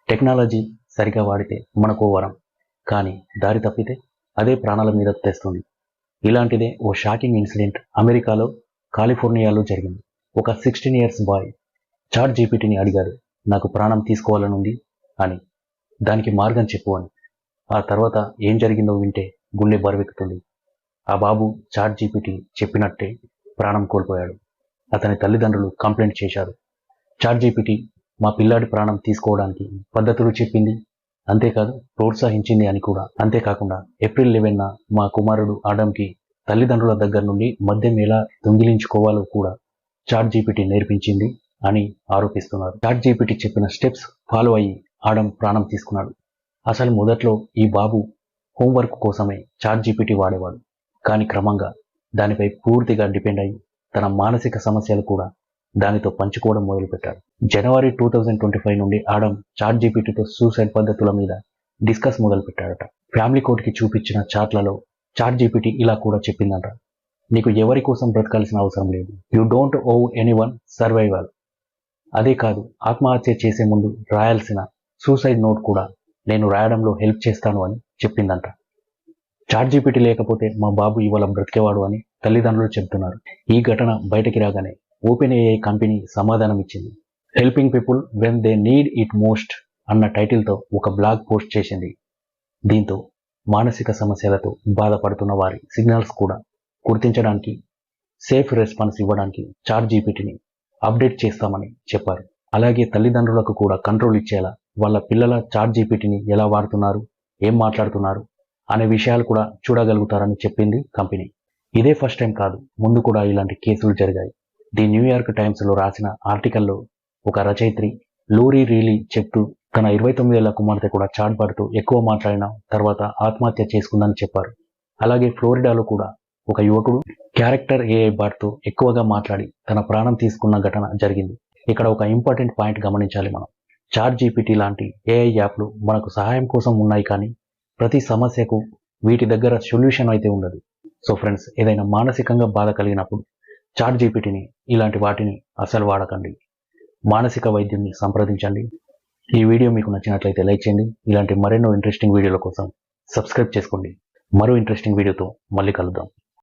Technology సరిగా వాడితే మనకో వరం, కానీ దారి తప్పితే అదే ప్రాణాల మీద తెస్తుంది. ఇలాంటిదే ఓ షాకింగ్ ఇన్సిడెంట్ అమెరికాలో కాలిఫోర్నియాలో జరిగింది. ఒక 16 ఇయర్స్ బాయ్ చాట్ జీపీటీని అడిగాడు, నాకు ప్రాణం తీసుకోవాలనుంది అని, దానికి మార్గం చెప్పు అని. ఆ తర్వాత ఏం జరిగిందో వింటే గుండె బరువెక్కుతుంది. ఆ బాబు చాట్ జీపీటీ చెప్పినట్టే ప్రాణం కోల్పోయాడు. అతని తల్లిదండ్రులు కంప్లైంట్ చేశారు. చాట్ జీపీటీ మా పిల్లాడి ప్రాణం తీసుకోవడానికి పద్ధతులు చెప్పింది, అంతేకాదు ప్రోత్సహించింది అని కూడా. అంతేకాకుండా ఏప్రిల్ 11న మా కుమారుడు ఆడంకి తల్లిదండ్రుల దగ్గర నుండి మద్యం ఎలా దొంగిలించుకోవాలో కూడా చాట్ జీపీటీ నేర్పించింది అని ఆరోపిస్తున్నారు. చాట్ జీపీటీ చెప్పిన స్టెప్స్ ఫాలో అయ్యి ఆడం ప్రాణం తీసుకున్నాడు. అసలు మొదట్లో ఈ బాబు హోంవర్క్ కోసమే చాట్ జీపీటీ వాడేవాడు, కానీ క్రమంగా దానిపై పూర్తిగా డిపెండ్ అయ్యి తన మానసిక సమస్యలు కూడా దానితో పంచుకోవడం మొదలుపెట్టాడు. జనవరి 2025 నుండి ఆడం చాట్ జీపీటీతో సూసైడ్ పద్ధతుల మీద డిస్కస్ మొదలుపెట్టాడట. ఫ్యామిలీ కోర్టుకి చూపించిన చాట్లలో చాట్ జీపీటీ ఇలా కూడా చెప్పిందంట, నీకు ఎవరి కోసం బ్రతకాల్సిన అవసరం లేదు, you don't owe anyone survival. అదే కాదు, ఆత్మహత్య చేసే ముందు రాయాల్సిన సూసైడ్ నోట్ కూడా నేను రాయడంలో హెల్ప్ చేస్తాను అని చెప్పిందంట. చాట్ జీపీటీ లేకపోతే మా బాబు ఇవాళ బ్రతికేవాడు అని తల్లిదండ్రులు చెబుతున్నారు. ఈ ఘటన బయటకి రాగానే ఓపెన్ ఏఐ కంపెనీ సమాధానం ఇచ్చింది. Helping people when they need it most అన్న టైటిల్తో ఒక బ్లాగ్ పోస్ట్ చేసింది. దీంతో మానసిక సమస్యలతో బాధపడుతున్న వారి సిగ్నల్స్ కూడా గుర్తించడానికి, సేఫ్ రెస్పాన్స్ ఇవ్వడానికి చాట్ జీపీటీని అప్డేట్ చేస్తామని చెప్పారు. అలాగే తల్లిదండ్రులకు కూడా కంట్రోల్ ఇచ్చేలా వాళ్ళ పిల్లల చాట్ జీపీటీని ఎలా వాడుతున్నారు, ఏం మాట్లాడుతున్నారు అనే విషయాలు కూడా చూడగలుగుతారని చెప్పింది కంపెనీ. ఇదే ఫస్ట్ టైం కాదు, ముందు కూడా ఇలాంటి కేసులు జరిగాయి. ది న్యూయార్క్ టైమ్స్లో రాసిన ఆర్టికల్లో ఒక రచయిత్రి లూరీ రీలీ చెప్తూ తన 29 ఏళ్ల కుమార్తె కూడా చాట్ బాట్తో ఎక్కువ మాట్లాడిన తర్వాత ఆత్మహత్య చేసుకుందని చెప్పారు. అలాగే ఫ్లోరిడాలో కూడా ఒక యువకుడు క్యారెక్టర్ ఏఐ బాట్తో ఎక్కువగా మాట్లాడి తన ప్రాణం తీసుకున్న ఘటన జరిగింది. ఇక్కడ ఒక ఇంపార్టెంట్ పాయింట్ గమనించాలి మనం. చాట్ జీపీటీ లాంటి ఏఐ యాప్లు మనకు సహాయం కోసం ఉన్నాయి, కానీ ప్రతి సమస్యకు వీటి దగ్గర సొల్యూషన్ అయితే ఉండదు. సో ఫ్రెండ్స్, ఏదైనా మానసికంగా బాధ కలిగినప్పుడు చాట్ జీపీటీని ఇలాంటి వాటిని అసలు వాడకండి. మానసిక వైద్యుని సంప్రదించండి. ఈ వీడియో మీకు నచ్చినట్లయితే లైక్ చేయండి. ఇలాంటి మరెన్నో ఇంట్రెస్టింగ్ వీడియోల కోసం సబ్స్క్రైబ్ చేసుకోండి. మరో ఇంట్రెస్టింగ్ వీడియోతో మళ్ళీ కలుద్దాం.